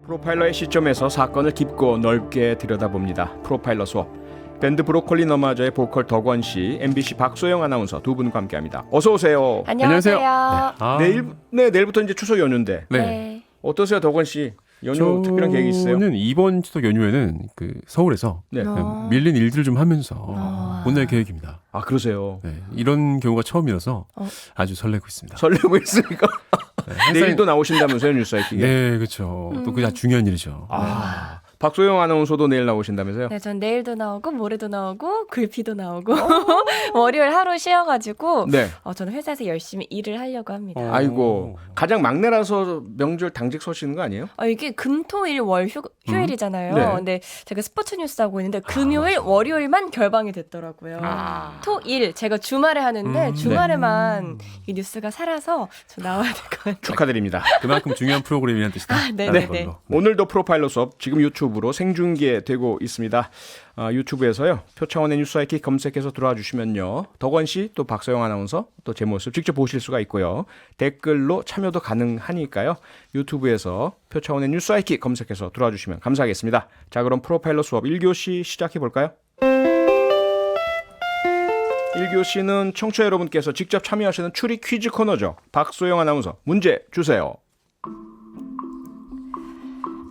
프로파일러의 시점에서 사건을 깊고 넓게 들여다봅니다. 프로파일러 수업. 밴드 브로콜리 너마저의 보컬 덕원 씨, MBC 박소영 아나운서 두 분과 함께합니다. 어서 오세요. 안녕하세요. 내일부터 이제 추석 연휴인데. 네. 어떠세요, 덕원 씨? 연휴 특별한 계획이 있어요? 저는 이번 추석 연휴에는 서울에서 네. 밀린 일들을 좀 하면서 보낼 계획입니다. 아, 그러세요. 네, 이런 경우가 처음이라서 아주 설레고 있습니다. 설레고 있으니까. 네, 내일도 나오신다면서요, 뉴스사이트에. 네, 그렇죠. 또 그게 아주 중요한 일이죠. 박소영 아나운서도 내일 나오신다면서요? 네, 전 내일도 나오고 모레도 나오고 글피도 나오고 월요일 하루 쉬어가지고 네. 저는 회사에서 열심히 일을 하려고 합니다. 아이고, 가장 막내라서 명절 당직 서시는 거 아니에요? 이게 금토일 휴일이잖아요. 네. 근데 제가 스포츠 뉴스 하고 있는데 금요일, 월요일만 결방이 됐더라고요. 토일 제가 주말에 하는데 주말에만 이 뉴스가 살아서 저 나와야 될 것 같아요. 축하드립니다. 그만큼 중요한 프로그램이라는 뜻이다. 네네네. 오늘도 프로파일러 수업 지금 유튜브로 생중계되고 있습니다. 유튜브에서요. 표창원의 뉴스아이키 검색해서 들어와 주시면요. 덕원 씨 또 박서영 아나운서 또 제 모습 직접 보실 수가 있고요. 댓글로 참여도 가능하니까요. 유튜브에서 표창원의 뉴스아이키 검색해서 들어와 주시면 감사하겠습니다. 자, 그럼 프로파일러 수업 1교시 시작해 볼까요? 1교시는 청취자 여러분께서 직접 참여하시는 추리 퀴즈 코너죠. 박소영 아나운서 문제 주세요.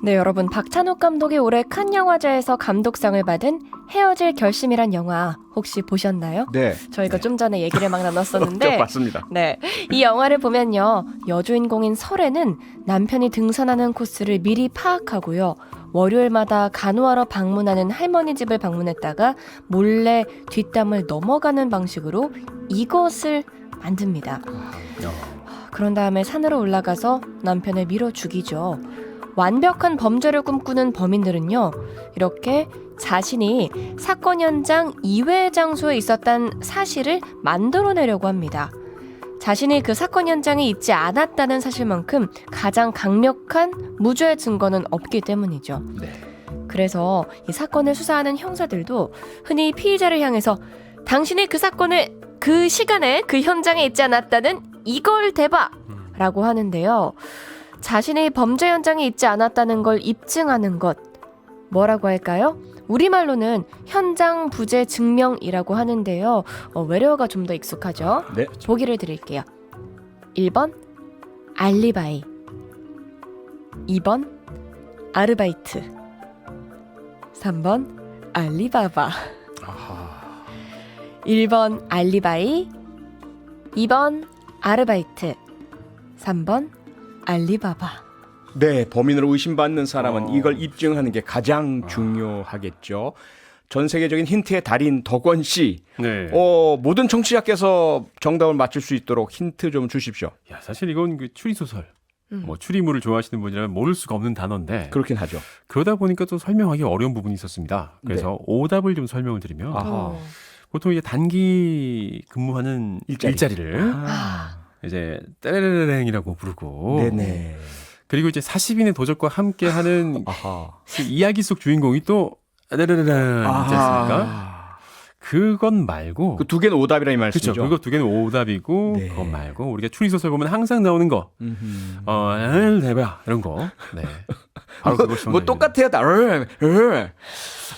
네, 여러분 박찬욱 감독이 올해 칸 영화제에서 감독상을 받은 헤어질 결심이란 영화 혹시 보셨나요? 네. 저희가 좀 전에 얘기를 막 나눴었는데 봤습니다. 네, 이 영화를 보면요. 여주인공인 설애는 남편이 등산하는 코스를 미리 파악하고요. 월요일마다 간호하러 방문하는 할머니 집을 방문했다가 몰래 뒷담을 넘어가는 방식으로 이것을 만듭니다. 그런 다음에 산으로 올라가서 남편을 밀어 죽이죠. 완벽한 범죄를 꿈꾸는 범인들은요, 이렇게 자신이 사건 현장 이외의 장소에 있었다는 사실을 만들어내려고 합니다. 자신이 그 사건 현장에 있지 않았다는 사실만큼 가장 강력한 무죄의 증거는 없기 때문이죠. 네. 그래서 이 사건을 수사하는 형사들도 흔히 피의자를 향해서 당신이 그 사건을 그 시간에 그 현장에 있지 않았다는 이걸 대봐! 라고 하는데요. 자신이 범죄 현장에 있지 않았다는 걸 입증하는 것, 뭐라고 할까요? 우리말로는 현장 부재 증명이라고 하는데요. 외래어가 좀 더 익숙하죠? 네. 보기를 드릴게요. 1번 알리바이, 2번 아르바이트, 3번 알리바바. 1번 알리바이, 2번 아르바이트, 3번 알리바바. 네, 범인으로 의심받는 사람은 이걸 입증하는 게 가장 중요하겠죠. 전 세계적인 힌트의 달인 덕원 씨. 네. 모든 청취자께서 정답을 맞출 수 있도록 힌트 좀 주십시오. 야, 사실 이건 그 추리 소설, 뭐 추리물을 좋아하시는 분이라면 모를 수가 없는 단어인데 그렇긴 하죠. 그러다 보니까 또 설명하기 어려운 부분이 있었습니다. 그래서 오답을 좀 설명을 드리면 아하. 보통 이제 단기 근무하는 일자리를 이제 떼레레랭이라고 부르고 네네. 그리고 이제 40인의 도적과 함께하는 아하. 그 이야기 속 주인공이 또 떼레레랭 있지 않습니까? 그건 말고 그 두 개는 오답이라 이 말씀이죠. 그렇죠. 그거 두 개는 오답이고 네. 그건 말고 우리가 추리소설 보면 항상 나오는 거 대박 이런 거 네. 바로 그거 뭐 똑같아요.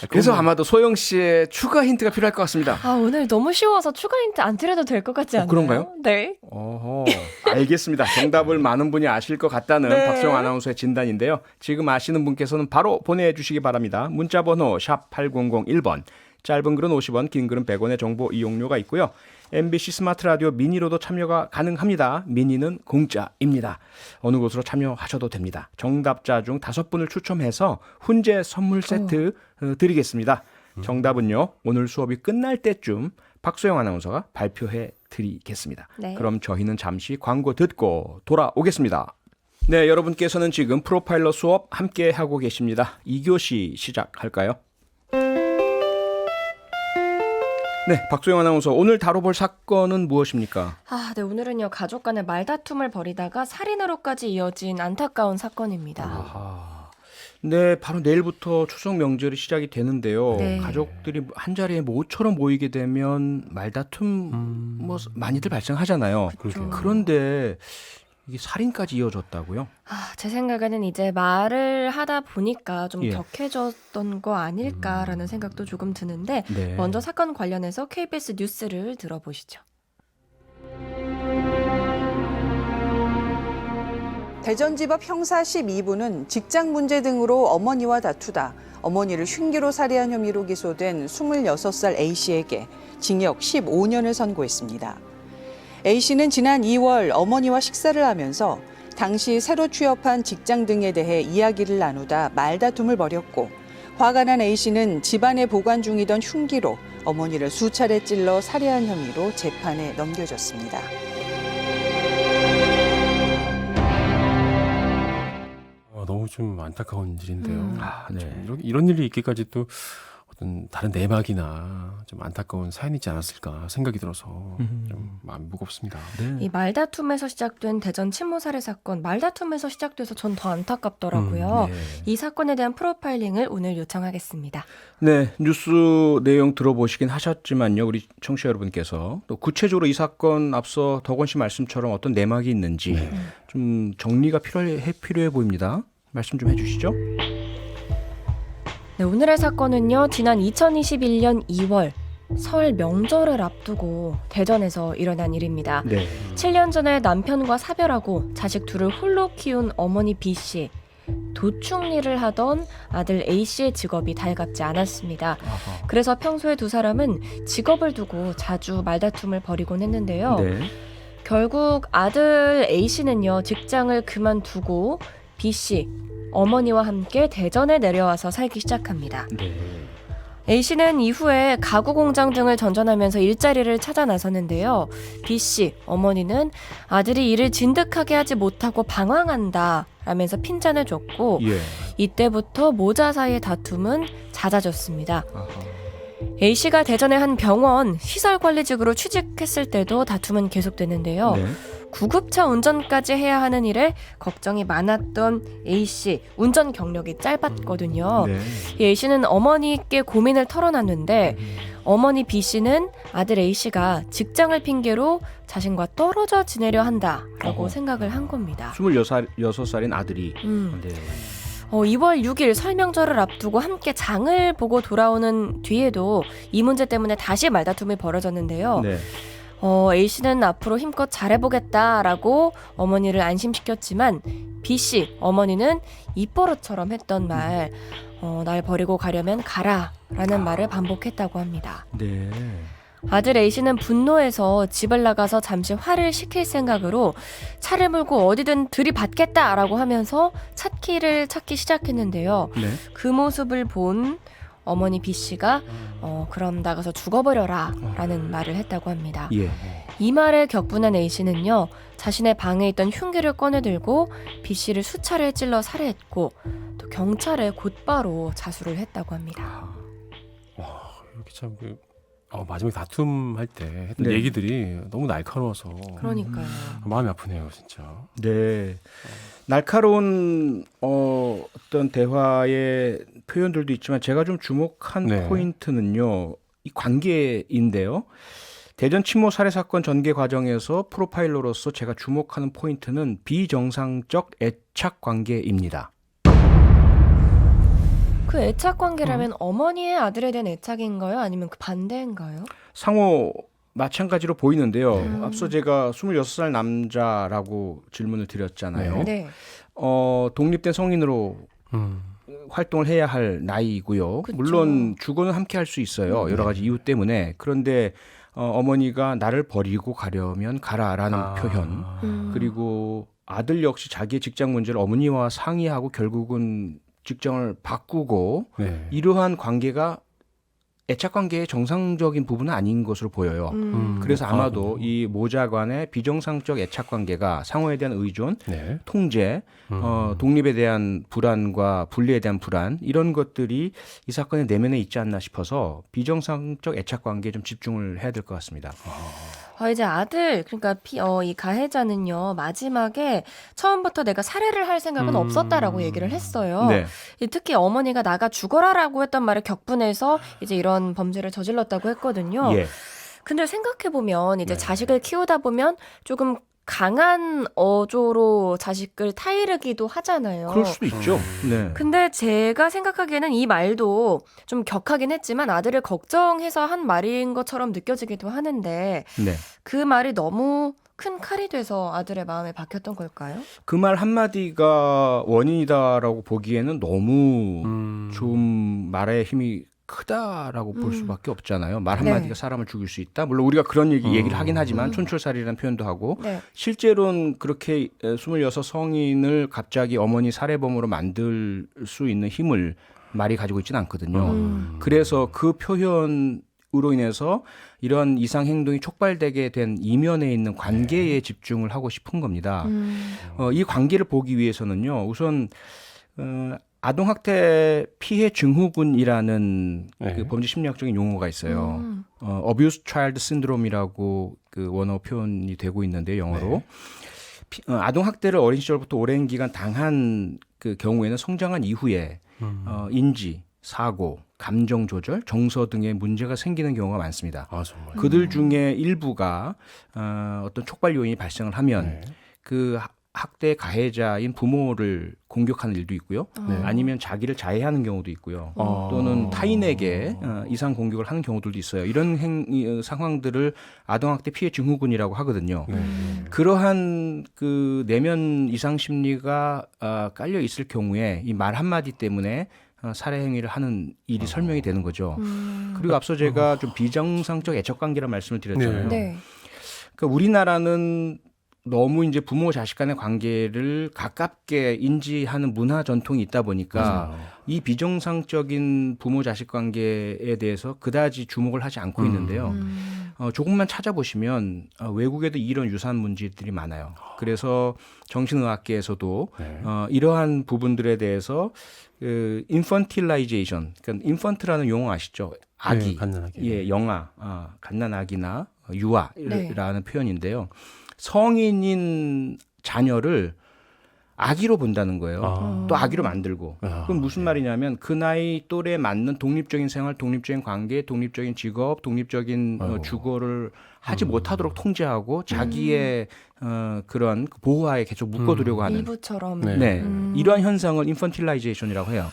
그래서 아마도 소영 씨의 추가 힌트가 필요할 것 같습니다. 오늘 너무 쉬워서 추가 힌트 안 드려도 될 것 같지 않나요? 그런가요? 네. 알겠습니다. 정답을 많은 분이 아실 것 같다는 네. 박소영 아나운서의 진단인데요. 지금 아시는 분께서는 바로 보내주시기 바랍니다. 문자번호 샵 8001번, 짧은 글은 50원, 긴 글은 100원의 정보 이용료가 있고요. MBC 스마트 라디오 미니로도 참여가 가능합니다. 미니는 공짜입니다. 어느 곳으로 참여하셔도 됩니다. 정답자 중 5분을 추첨해서 훈제 선물 세트 드리겠습니다. 정답은요, 오늘 수업이 끝날 때쯤 박소영 아나운서가 발표해 드리겠습니다. 네. 그럼 저희는 잠시 광고 듣고 돌아오겠습니다. 네, 여러분께서는 지금 프로파일러 수업 함께 하고 계십니다. 2교시 시작할까요? 네, 박소영 아나운서, 오늘 다뤄볼 사건은 무엇입니까? 네, 오늘은요, 가족 간의 말다툼을 벌이다가 살인으로까지 이어진 안타까운 사건입니다. 네, 바로 내일부터 추석 명절이 시작이 되는데요. 네. 가족들이 한자리에 모처럼 모이게 되면 말다툼 뭐 많이들 발생하잖아요. 그러게요. 그런데 이게 살인까지 이어졌다고요? 제 생각에는 이제 말을 하다 보니까 좀 예. 격해졌던 거 아닐까라는 생각도 조금 드는데 네. 먼저 사건 관련해서 KBS 뉴스를 들어보시죠. 대전지법 형사 12부는 직장 문제 등으로 어머니와 다투다 어머니를 흉기로 살해한 혐의로 기소된 26살 A씨에게 징역 15년을 선고했습니다. A씨는 지난 2월 어머니와 식사를 하면서 당시 새로 취업한 직장 등에 대해 이야기를 나누다 말다툼을 벌였고 화가 난 A씨는 집안에 보관 중이던 흉기로 어머니를 수차례 찔러 살해한 혐의로 재판에 넘겨졌습니다. 너무 좀 안타까운 일인데요. 네. 좀 이런 일이 있기까지 또 어떤 다른 내막이나 좀 안타까운 사연이지 않았을까 생각이 들어서 좀 마음이 무겁습니다. 네. 이 말다툼에서 시작된 대전 친모 살해 사건, 말다툼에서 시작돼서 전 더 안타깝더라고요. 네. 이 사건에 대한 프로파일링을 오늘 요청하겠습니다. 네, 뉴스 내용 들어보시긴 하셨지만요. 우리 청취자 여러분께서 또 구체적으로 이 사건 앞서 덕원 씨 말씀처럼 어떤 내막이 있는지 좀 정리가 필요해 보입니다. 말씀 좀 해주시죠. 네, 오늘의 사건은요. 지난 2021년 2월 설 명절을 앞두고 대전에서 일어난 일입니다. 네. 7년 전에 남편과 사별하고 자식 둘을 홀로 키운 어머니 B씨. 도축 일을 하던 아들 A씨의 직업이 달갑지 않았습니다. 아하. 그래서 평소에 두 사람은 직업을 두고 자주 말다툼을 벌이곤 했는데요. 네. 결국 아들 A씨는요. 직장을 그만두고 B씨, 어머니와 함께 대전에 내려와서 살기 시작합니다. 네. A씨는 이후에 가구 공장 등을 전전하면서 일자리를 찾아 나섰는데요. B씨, 어머니는 아들이 일을 진득하게 하지 못하고 방황한다 라면서 핀잔을 줬고 예. 이때부터 모자 사이의 다툼은 잦아졌습니다. 아하. A씨가 대전의 한 병원 시설관리직으로 취직했을 때도 다툼은 계속되는데요. 네. 구급차 운전까지 해야 하는 일에 걱정이 많았던 A씨, 운전 경력이 짧았거든요. 네. 이 A씨는 어머니께 고민을 털어놨는데 어머니 B씨는 아들 A씨가 직장을 핑계로 자신과 떨어져 지내려 한다라고 어허. 생각을 한 겁니다. 26살인 아들이. 네. 2월 6일 설명절을 앞두고 함께 장을 보고 돌아오는 뒤에도 이 문제 때문에 다시 말다툼이 벌어졌는데요. 네. A씨는 앞으로 힘껏 잘해보겠다라고 어머니를 안심시켰지만 B씨, 어머니는 입버릇처럼 했던 말, 날 버리고 가려면 가라라는 말을 반복했다고 합니다. 네. 아들 A씨는 분노해서 집을 나가서 잠시 화를 식힐 생각으로 차를 몰고 어디든 들이받겠다라고 하면서 찻길을 찾기 시작했는데요. 네. 그 모습을 본 어머니 B씨가 그럼 나가서 죽어버려라 라는 말을 했다고 합니다. 예. 이 말에 격분한 A씨는요. 자신의 방에 있던 흉기를 꺼내들고 B씨를 수차례 찔러 살해했고 또 경찰에 곧바로 자수를 했다고 합니다. 이렇게 참 마지막에 다툼할 때 했던 네. 얘기들이 너무 날카로워서 그러니까요. 마음이 아프네요, 진짜. 네. 날카로운 어떤 대화의 표현들도 있지만 제가 좀 주목한 네. 포인트는요. 이 관계인데요. 대전 친모 살해 사건 전개 과정에서 프로파일러로서 제가 주목하는 포인트는 비정상적 애착 관계입니다. 그 애착 관계라면 어머니의 아들에 대한 애착인가요? 아니면 그 반대인가요? 상호 마찬가지로 보이는데요. 앞서 제가 26살 남자라고 질문을 드렸잖아요. 네. 독립된 성인으로 활동을 해야 할 나이고요. 그쵸. 물론 주거는 함께 할 수 있어요. 여러 가지 이유 때문에. 그런데 어머니가 나를 버리고 가려면 가라라는 표현. 그리고 아들 역시 자기의 직장 문제를 어머니와 상의하고 결국은 직장을 바꾸고 네. 이러한 관계가 애착 관계의 정상적인 부분은 아닌 것으로 보여요. 그래서 아마도 이 모자 간의 비정상적 애착 관계가 상호에 대한 의존, 네. 통제, 독립에 대한 불안과 분리에 대한 불안 이런 것들이 이 사건의 내면에 있지 않나 싶어서 비정상적 애착 관계에 좀 집중을 해야 될 것 같습니다. 이제 아들, 그러니까 이 가해자는요, 마지막에 처음부터 내가 살해를 할 생각은 없었다라고 얘기를 했어요. 네. 특히 어머니가 나가 죽어라라고 했던 말을 격분해서 이제 이런 범죄를 저질렀다고 했거든요. 예. 근데 생각해보면 이제 네. 자식을 키우다 보면 조금 강한 어조로 자식을 타이르기도 하잖아요. 그럴 수도 있죠. 네. 근데 제가 생각하기에는 이 말도 좀 격하긴 했지만 아들을 걱정해서 한 말인 것처럼 느껴지기도 하는데 네. 그 말이 너무 큰 칼이 돼서 아들의 마음에 박혔던 걸까요? 그 말 한마디가 원인이다라고 보기에는 너무 좀 말의 힘이 크다라고 볼 수밖에 없잖아요. 말 한마디가 네. 사람을 죽일 수 있다. 물론 우리가 그런 얘기를 하긴 하지만 촌철살이라는 표현도 하고 네. 실제로는 그렇게 26 성인을 갑자기 어머니 살해범으로 만들 수 있는 힘을 말이 가지고 있지는 않거든요. 그래서 그 표현으로 인해서 이런 이상 행동이 촉발되게 된 이면에 있는 관계에 집중을 하고 싶은 겁니다. 이 관계를 보기 위해서는요. 우선 아동학대 피해 증후군이라는 네. 그 범죄 심리학적인 용어가 있어요. Abuse Child Syndrome이라고 그 원어 표현이 되고 있는데 영어로 아동학대를 어린 시절부터 오랜 기간 당한 그 경우에는 성장한 이후에 인지, 사고, 감정 조절, 정서 등의 문제가 생기는 경우가 많습니다. 아 정말. 그들 중에 일부가 어떤 촉발 요인이 발생을 하면 네. 그 학대 가해자인 부모를 공격하는 일도 있고요. 네. 아니면 자기를 자해하는 경우도 있고요. 아. 또는 타인에게 이상 공격을 하는 경우들도 있어요. 이런 상황들을 아동학대 피해 증후군이라고 하거든요. 네. 그러한 그 내면 이상 심리가 깔려 있을 경우에 이 말 한마디 때문에 살해 행위를 하는 일이 설명이 되는 거죠. 그리고 앞서 제가 좀 비정상적 애착 관계라는 말씀을 드렸잖아요. 네. 그러니까 우리나라는 너무 이제 부모 자식 간의 관계를 가깝게 인지하는 문화 전통이 있다 보니까 맞아요. 이 비정상적인 부모 자식 관계에 대해서 그다지 주목을 하지 않고 있는데요. 조금만 찾아보시면 외국에도 이런 유사한 문제들이 많아요. 그래서 정신의학계에서도 네. 이러한 부분들에 대해서 그 인펀틸라이제이션, 그러니까 인펀트라는 용어 아시죠? 아기, 네, 갓난아기. 예, 영아, 갓난아기나 유아라는 네. 표현인데요. 성인인 자녀를 아기로 본다는 거예요. 또 아기로 만들고. 그럼 무슨 말이냐면 그 나이 또래에 맞는 독립적인 생활, 독립적인 관계, 독립적인 직업, 독립적인 주거를 하지 못하도록 통제하고 자기의 그런 보호하에 계속 묶어두려고 하는. 일부처럼. 네. 네, 이러한 현상을 인펀틸라이제이션이라고 해요.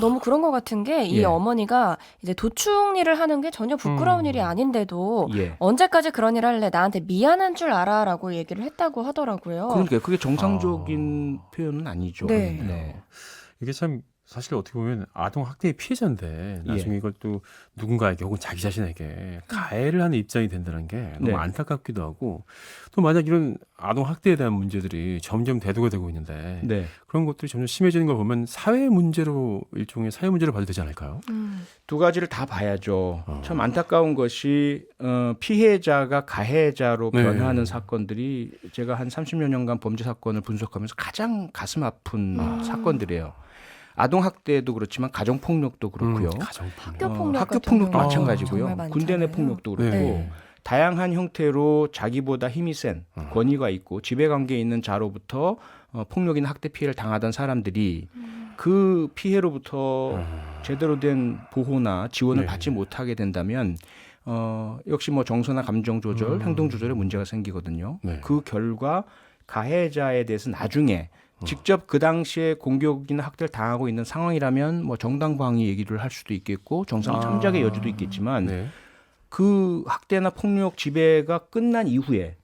너무 그런 것 같은 게 이 예. 어머니가 이제 도충 일을 하는 게 전혀 부끄러운 일이 아닌데도 예. 언제까지 그런 일 할래? 나한테 미안한 줄 알아라고 얘기를 했다고 하더라고요. 그러니까 그게 정상적인 표현은 아니죠. 네. 이게 참 사실 어떻게 보면 아동 학대의 피해자인데 나중에 이걸 또 누군가에게 혹은 자기 자신에게 가해를 하는 입장이 된다는 게 너무 네. 안타깝기도 하고 또 만약 이런 아동 학대에 대한 문제들이 점점 대두가 되고 있는데 네. 그런 것들이 점점 심해지는 걸 보면 사회 문제로 일종의 사회 문제로 봐도 되지 않을까요? 두 가지를 다 봐야죠. 참 안타까운 것이 피해자가 가해자로 네. 변화하는 사건들이 제가 한 30여 년간 범죄 사건을 분석하면서 가장 가슴 아픈 사건들이에요. 아동학대도 그렇지만 가정폭력도 그렇고요. 가정폭력. 학교폭력 학교 같은 폭력도 경우 마찬가지고요. 정말 많잖아요. 군대 내 폭력도 그렇고 네. 다양한 형태로 자기보다 힘이 센 권위가 있고 지배관계에 있는 자로부터 폭력이나 학대 피해를 당하던 사람들이 그 피해로부터 제대로 된 보호나 지원을 네. 받지 못하게 된다면 역시 뭐 정서나 감정 조절, 행동 조절에 문제가 생기거든요. 네. 그 결과 가해자에 대해서 나중에 직접 그 당시에 공격이나 학대를 당하고 있는 상황이라면 뭐 정당방위 얘기를 할 수도 있겠고 정상 참작의 여지도 있겠지만 네. 그 학대나 폭력 지배가 끝난 이후에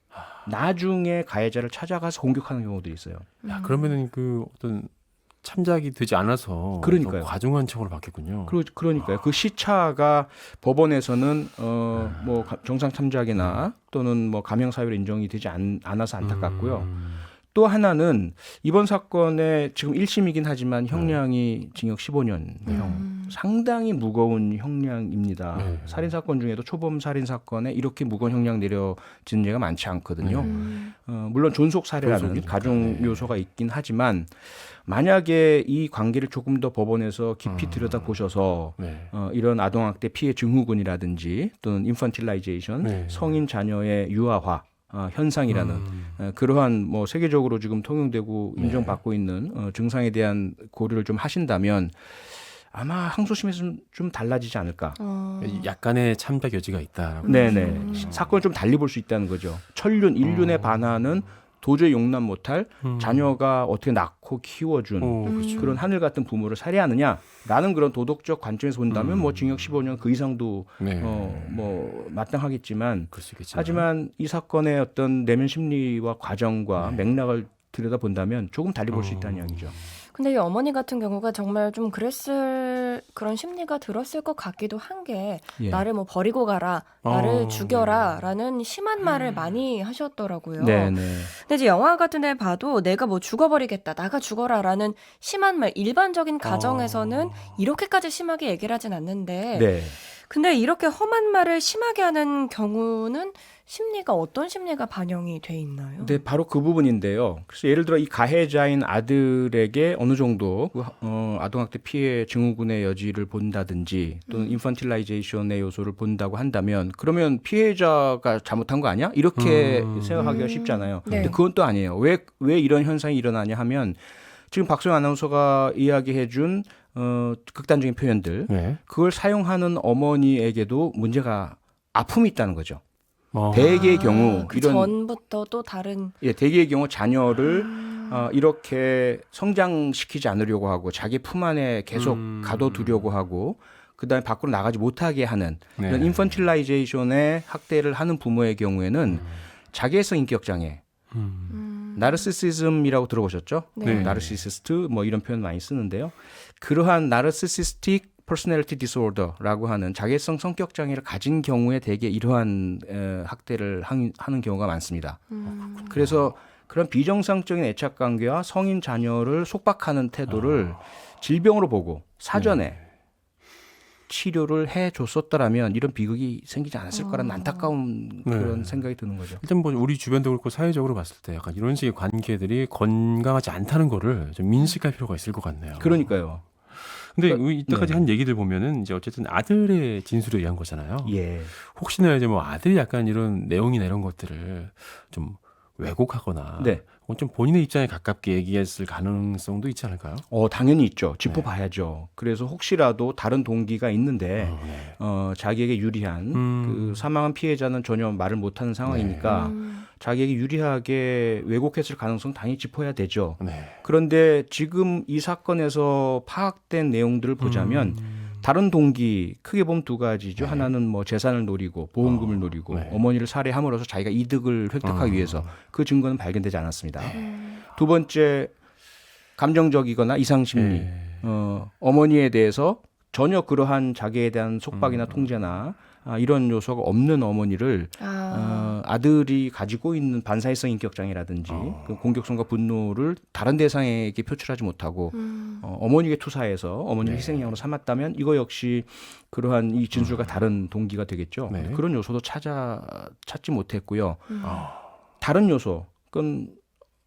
나중에 가해자를 찾아가서 공격하는 경우도 있어요. 야, 그러면은 그 어떤 참작이 되지 않아서 그러니까요. 좀 과중한 처벌을 받겠군요. 그러니까요. 그 시차가 법원에서는 뭐 정상 참작이나 또는 뭐 감형 사유로 인정이 되지 않아서 안타깝고요. 또 하나는 이번 사건의 지금 1심이긴 하지만 형량이 징역 15년형 상당히 무거운 형량입니다. 네. 살인 사건 중에도 초범 살인 사건에 이렇게 무거운 형량 내려지는 예가 많지 않거든요. 물론 존속 살해라는 존속이니까. 가중 요소가 있긴 하지만 만약에 이 관계를 조금 더 법원에서 깊이 들여다보셔서 네. 이런 아동학대 피해 증후군이라든지 또는 인펀틸라이제이션, 네. 성인 자녀의 유아화 현상이라는 그러한 뭐 세계적으로 지금 통용되고 인정받고 있는 증상에 대한 고려를 좀 하신다면 아마 항소심에서 좀 달라지지 않을까. 약간의 참작 여지가 있다. 네네. 사건을 좀 달리 볼 수 있다는 거죠. 천륜, 인륜에 반하는 도저히 용납 못할 자녀가 어떻게 낳고 키워준 그렇죠. 그런 하늘 같은 부모를 살해하느냐라는 그런 도덕적 관점에서 본다면 뭐 징역 15년 그 이상도 네. 뭐 마땅하겠지만 그럴 수 있겠지만. 하지만 이 사건의 어떤 내면 심리와 과정과 맥락을 들여다 본다면 조금 달리 볼 수 있다는 이야기죠. 근데 이 어머니 같은 경우가 정말 좀 그랬을 그런 심리가 들었을 것 같기도 한 게 예. 나를 뭐 버리고 가라, 나를 네. 죽여라라는 심한 말을 많이 하셨더라고요. 네. 근데 이제 영화 같은 데 봐도 내가 뭐 죽어버리겠다, 나가 죽어라라는 심한 말, 일반적인 가정에서는 이렇게까지 심하게 얘기를 하진 않는데 네. 근데 이렇게 험한 말을 심하게 하는 경우는 심리가 어떤 심리가 반영이 돼 있나요? 네, 바로 그 부분인데요. 그래서 예를 들어 이 가해자인 아들에게 어느 정도 아동학대 피해 증후군의 여지를 본다든지 또는 인펀틸라이제이션의 요소를 본다고 한다면 그러면 피해자가 잘못한 거 아니야? 이렇게 생각하기가 쉽잖아요. 네. 근데 그건 또 아니에요. 왜 이런 현상이 일어나냐 하면 지금 박소영 아나운서가 이야기해준 극단적인 표현들 네. 그걸 사용하는 어머니에게도 문제가 아픔이 있다는 거죠. 어. 대개의 경우 그 이런 전부터 또 다른 대개의 경우 자녀를 이렇게 성장시키지 않으려고 하고 자기 품 안에 계속 가둬두려고 하고 그다음에 밖으로 나가지 못하게 하는 네. 이런 인펀틸라이제이션의 학대를 하는 부모의 경우에는 자기애성 인격 장애, 나르시시즘이라고 들어보셨죠? 네. 나르시시스트 뭐 이런 표현 많이 쓰는데요. 그러한 나르시시스틱 퍼스널리티 디소더라고 하는 자기애성 성격 장애를 가진 경우에 대개 이러한 학대를 하는 경우가 많습니다. 그래서 그런 비정상적인 애착 관계와 성인 자녀를 속박하는 태도를 질병으로 보고 사전에 치료를 해줬었더라면 이런 비극이 생기지 않았을 거라는 안타까운 그런 생각이 드는 거죠. 일단 뭐 우리 주변도 그렇고 사회적으로 봤을 때 약간 이런 식의 관계들이 건강하지 않다는 거를 좀 인식할 필요가 있을 것 같네요. 그러니까요. 근데 그러니까, 이때까지 네. 한 얘기들 보면은 이제 어쨌든 아들의 진술에 의한 거잖아요. 예. 혹시나 이제 뭐 아들이 약간 이런 내용이나 이런 것들을 좀 왜곡하거나 네. 좀 본인의 입장에 가깝게 얘기했을 가능성도 있지 않을까요? 당연히 있죠. 짚어봐야죠. 그래서 혹시라도 다른 동기가 있는데 네. 자기에게 유리한 그 사망한 피해자는 전혀 말을 못하는 상황이니까 자기에게 유리하게 왜곡했을 가능성 당연히 짚어야 되죠. 네. 그런데 지금 이 사건에서 파악된 내용들을 보자면 다른 동기 크게 보면 두 가지죠. 하나는 뭐 재산을 노리고 보험금을 노리고 네. 어머니를 살해함으로써 자기가 이득을 획득하기 위해서 그 증거는 발견되지 않았습니다. 두 번째 감정적이거나 이상심리 네. 어머니에 대해서 전혀 그러한 자기에 대한 속박이나 통제나 이런 요소가 없는 어머니를 아들이 가지고 있는 반사회성 인격장애라든지 그 공격성과 분노를 다른 대상에게 표출하지 못하고 어머니에게 투사해서 어머니를 희생양으로 삼았다면 이거 역시 그러한 이 진술과 다른 동기가 되겠죠. 네. 그런 요소도 찾지 못했고요. 다른 요소, 그건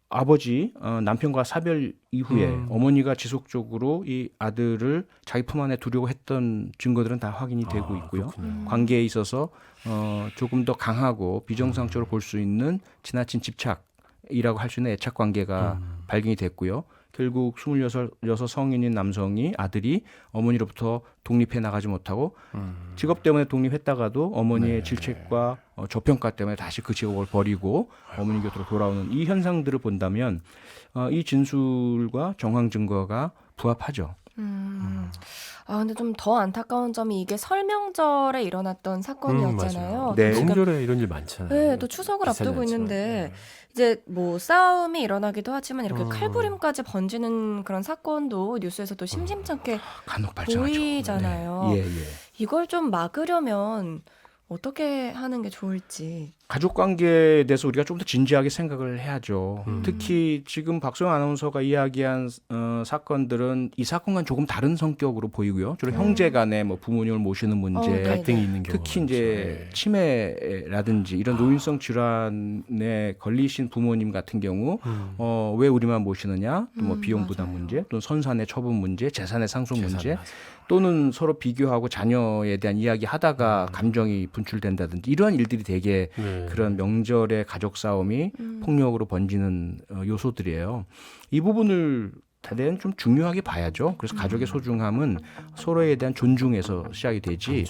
아버지 남편과 사별 이후에 어머니가 지속적으로 이 아들을 자기 품 안에 두려고 했던 증거들은 다 확인이 되고 있고요. 관계에 있어서 조금 더 강하고 비정상적으로 볼 수 있는 지나친 집착이라고 할 수 있는 애착 관계가 발견이 됐고요. 결국 26 성인인 남성이 아들이 어머니로부터 독립해 나가지 못하고 직업 때문에 독립했다가도 어머니의 질책과 저평가 때문에 다시 그 직업을 버리고 어머니 곁으로 돌아오는 이 현상들을 본다면 이 진술과 정황 증거가 부합하죠. 근데 좀 더 안타까운 점이 이게 설명절에 일어났던 사건이었잖아요. 네. 지금 명절에 이런 일 많잖아요. 네, 또 추석을 비슷하지 앞두고 않지만. 있는데 이제 뭐 싸움이 일어나기도 하지만 이렇게 음. 칼부림까지 번지는 그런 사건도 뉴스에서 또 심심찮게 간혹 발생하죠. 보이잖아요. 예, 예. 이걸 좀 막으려면 어떻게 하는 게 좋을지. 가족 관계에 대해서 우리가 좀 더 진지하게 생각을 해야죠. 특히 지금 박소영 아나운서가 이야기한 사건들은 이 사건과는 조금 다른 성격으로 보이고요. 주로 형제 간에 뭐 부모님을 모시는 문제, 네. 갈등이 있는 경우 특히 이제 치매라든지 이런 노인성 질환에 걸리신 부모님 같은 경우 왜 우리만 모시느냐, 또 뭐 비용 부담 맞아요. 문제, 또는 선산의 처분 문제, 재산의 상속 문제, 맞아요. 또는 서로 비교하고 자녀에 대한 이야기 하다가 감정이 분출된다든지 이러한 일들이 되게 네. 그런 명절의 가족 싸움이 폭력으로 번지는 요소들이에요. 이 부분을 대한 좀 중요하게 봐야죠. 그래서 가족의 소중함은 서로에 대한 존중에서 시작이 되지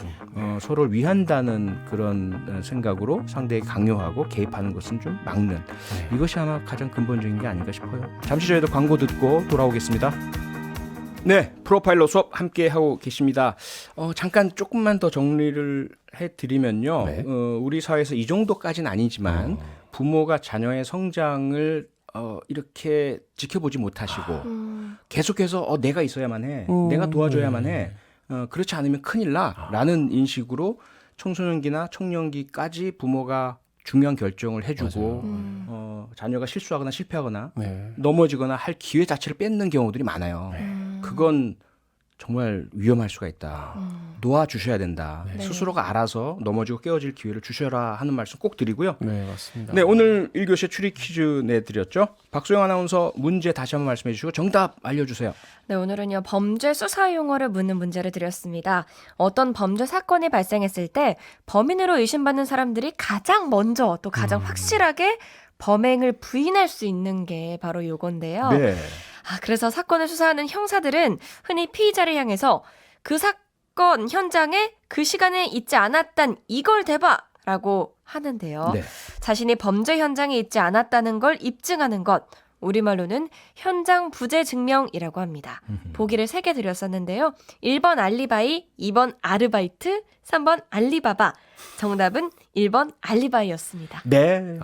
서로를 위한다는 그런 생각으로 상대에게 강요하고 개입하는 것은 좀 막는 네. 이것이 아마 가장 근본적인 게 아닌가 싶어요. 잠시 저희도 광고 듣고 돌아오겠습니다. 네, 프로파일러 수업 함께 하고 계십니다. 잠깐 조금만 더 정리를 해드리면요. 네. 우리 사회에서 이 정도까지는 아니지만 부모가 자녀의 성장을 이렇게 지켜보지 못하시고 계속해서 내가 있어야만 해, 내가 도와줘야만 해, 그렇지 않으면 큰일 나라는 인식으로 청소년기나 청년기까지 부모가 중요한 결정을 해주고 자녀가 실수하거나 실패하거나 네. 넘어지거나 할 기회 자체를 뺏는 경우들이 많아요. 그건 정말 위험할 수가 있다. 놓아주셔야 된다. 네. 스스로가 알아서 넘어지고 깨어질 기회를 주셔라 하는 말씀 꼭 드리고요. 네, 맞습니다. 네, 오늘 1교시에 추리 퀴즈 내드렸죠. 박소영 아나운서 문제 다시 한번 말씀해 주시고 정답 알려주세요. 네, 오늘은요, 범죄 수사 용어를 묻는 문제를 드렸습니다. 어떤 범죄 사건이 발생했을 때 범인으로 의심받는 사람들이 가장 먼저 또 가장 확실하게 범행을 부인할 수 있는 게 바로 요건데요. 네. 그래서 사건을 수사하는 형사들은 흔히 피의자를 향해서 그 사건 현장에 그 시간에 있지 않았단 이걸 대봐라고 하는데요. 네. 자신이 범죄 현장에 있지 않았다는 걸 입증하는 것, 우리말로는 현장 부재 증명이라고 합니다. 보기를 3개 드렸었는데요. 1번 알리바이, 2번 아르바이트, 3번 알리바바. 정답은 1번 알리바이였습니다. 네.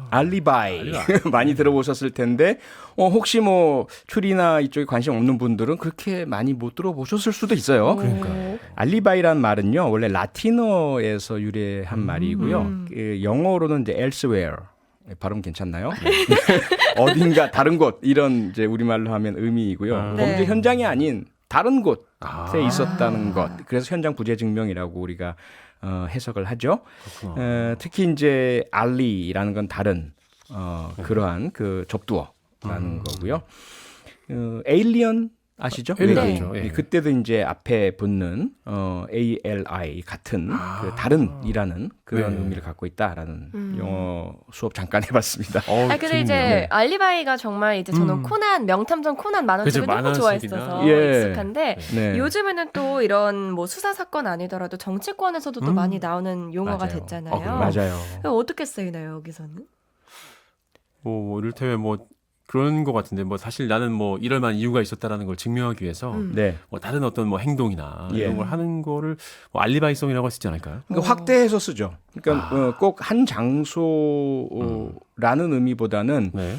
알리바이 많이 들어보셨을 텐데 혹시 뭐 추리나 이쪽에 관심 없는 분들은 그렇게 많이 못 들어보셨을 수도 있어요. 그러니까요. 알리바이란 말은요 원래 라틴어에서 유래한 말이고요. 그 영어로는 이제 elsewhere 발음 괜찮나요? 어딘가 다른 곳 이런 이제 우리말로 하면 의미이고요. 네. 범죄 현장이 아닌 다른 곳에 아. 있었다는 것. 그래서 현장 부재 증명이라고 우리가 해석을 하죠. 그렇구나. 특히 이제 알리라는 건 다른 그러한 그 접두어라는 거고요. 에일리언 아시죠? 에일리언 외계인. 알죠. 예. 그때도 이제 앞에 붙는 ALI 같은 그 다른이라는 그런 네. 의미를 갖고 있다라는 영어 수업 잠깐 해봤습니다. 근데 재밌네요. 이제 알리바이가 정말 이제 저는 코난, 명탐정 코난 만화책을 그죠, 너무 좋아했어서 만화책이나. 예. 익숙한데 네. 요즘에는 또 이런 뭐 수사 사건 아니더라도 정치권에서도 또 많이 나오는 용어가 맞아요. 됐잖아요. 그래요? 맞아요. 어떻게 쓰이나요, 여기서는? 뭐 이를테면 뭐 그런 것 같은데 뭐 사실 나는 뭐 이럴 만한 이유가 있었다라는 걸 증명하기 위해서 네. 뭐 다른 어떤 뭐 행동이나 예. 이런 걸 하는 거를 뭐 알리바이성이라고 할 수 있지 않을까요? 그러니까 확대해서 쓰죠. 그러니까 꼭 한 장소라는 의미보다는 네.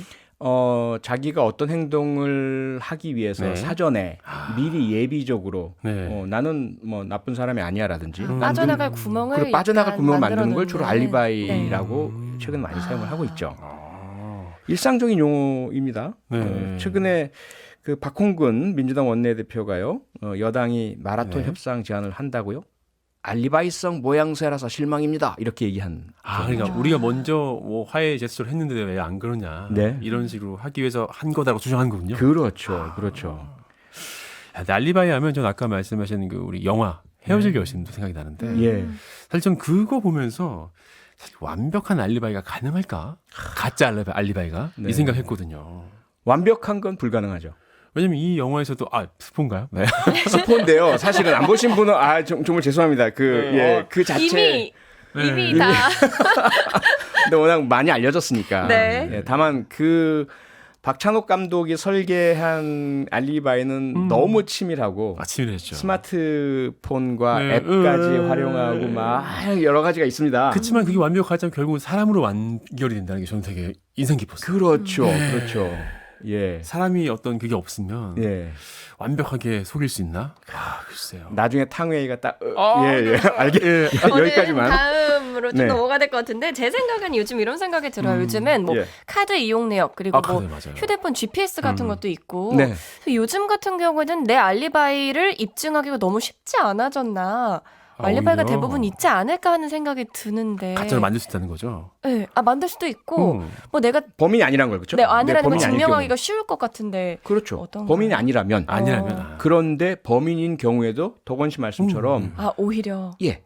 자기가 어떤 행동을 하기 위해서 네. 사전에 미리 예비적으로 네. 나는 뭐 나쁜 사람이 아니야라든지 빠져나갈 구멍을 그리고 빠져나갈 약간 구멍을 만드는 걸 주로 만들어놓는. 알리바이라고 최근 많이 사용을 하고 있죠. 일상적인 용어입니다. 네. 최근에 그 박홍근 민주당 원내대표가요, 여당이 마라톤 네. 협상 제안을 한다고요? 알리바이성 모양새라서 실망입니다. 이렇게 얘기한. 그러니까 우리가 먼저 뭐 화해 제스처를 했는데 왜 안 그러냐 네. 이런 식으로 하기 위해서 한 거다라고 주장한 거군요. 그렇죠, 그렇죠. 근데 알리바이 하면 전 아까 말씀하신 그 우리 영화 헤어질 결심도 생각이 나는데 예. 사실 전 그거 보면서 사실 완벽한 알리바이가 가능할까? 가짜 알리바이가 네. 이 생각했거든요. 완벽한 건 불가능하죠. 왜냐면 이 영화에서도 스폰가요? 네. 스포인데요. 사실은 안 보신 분은 정말 죄송합니다. 그 자체 이미 다 근데 워낙 많이 알려졌으니까. 네. 예, 다만 그 박찬욱 감독이 설계한 알리바이는 너무 치밀하고 치밀했죠. 스마트폰과 네. 앱까지 활용하고 막 여러 가지가 있습니다. 그렇지만 그게 완벽하지 않고 결국은 사람으로 완결이 된다는 게 저는 되게 인상 깊었어요. 그렇죠, 그렇죠. 예. 사람이 어떤 그게 없으면 예. 완벽하게 속일 수 있나? 글쎄요. 나중에 탕웨이가 딱 여기까지만. 다음으로 좀 네. 넘어가야 될 것 같은데 제 생각엔 요즘 이런 생각이 들어요. 요즘엔 뭐 예. 카드 이용 내역 그리고 뭐 네, 맞아요. 휴대폰 GPS 같은 것도 있고 네. 그래서 요즘 같은 경우에는 내 알리바이를 입증하기가 너무 쉽지 않아졌나. 알리바이가 오히려 대부분 있지 않을까 하는 생각이 드는데. 가짜를 만들 수 있다는 거죠. 네. 만들 수도 있고 뭐 내가 범인이 아니란 걸 그렇죠? 내 아니라는 걸 범인이 아닐 증명하기가 경우. 쉬울 것 같은데. 그렇죠. 어떤가요? 범인이 아니라면. 아니라면 그런데 범인인 경우에도 덕원 씨 말씀처럼 오히려. 예.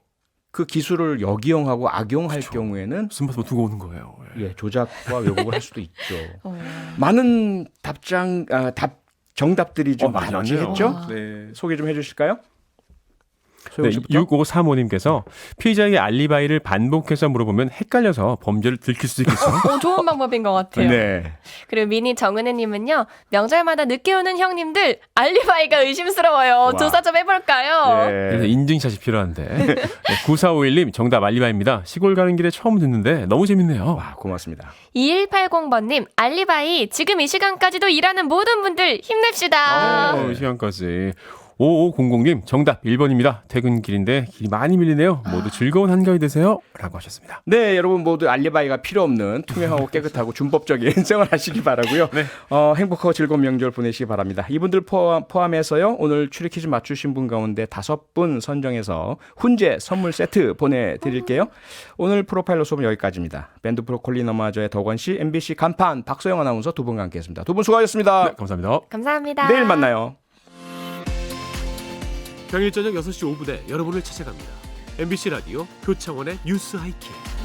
그 기술을 역이용하고 악용할 경우에는 스마트폰 두고 오는 거예요. 예, 조작과 왜곡을 할 수도 있죠. 어. 많은 정답들이 좀 많이 많이 왔네요. 했죠. 와. 네, 소개 좀 해주실까요? 네, 소영 씨부터. 6535님께서 피의자에게 알리바이를 반복해서 물어보면 헷갈려서 범죄를 들킬 수도 있겠죠. 좋은 방법인 것 같아요. 네. 그리고 미니 정은혜님은요. 명절마다 늦게 오는 형님들 알리바이가 의심스러워요. 와. 조사 좀 해볼까요? 그래서 네. 인증샷이 필요한데. 네, 9451님 정답 알리바이입니다. 시골 가는 길에 처음 듣는데 너무 재밌네요. 와, 고맙습니다. 2180번님 알리바이 지금 이 시간까지도 일하는 모든 분들 힘냅시다. 이 시간까지. 5500님 정답 1번입니다. 퇴근길인데 길이 많이 밀리네요. 모두 즐거운 한가위 되세요. 라고 하셨습니다. 네, 여러분 모두 알리바이가 필요 없는 투명하고 깨끗하고 준법적인 생활하시기 바라고요. 네. 행복하고 즐거운 명절 보내시기 바랍니다. 이분들 포함해서요. 오늘 추리 퀴즈 맞추신 분 가운데 5분 선정해서 훈제 선물 세트 보내드릴게요. 오늘 프로파일러 수업은 여기까지입니다. 밴드 브로콜리 너마저의 덕원 씨, MBC 간판 박소영 아나운서 두 분과 함께했습니다. 두 분 수고하셨습니다. 네, 감사합니다. 감사합니다. 내일 만나요. 평일 저녁 6시 5분에 여러분을 찾아갑니다. MBC 라디오 표창원의 뉴스 하이킥.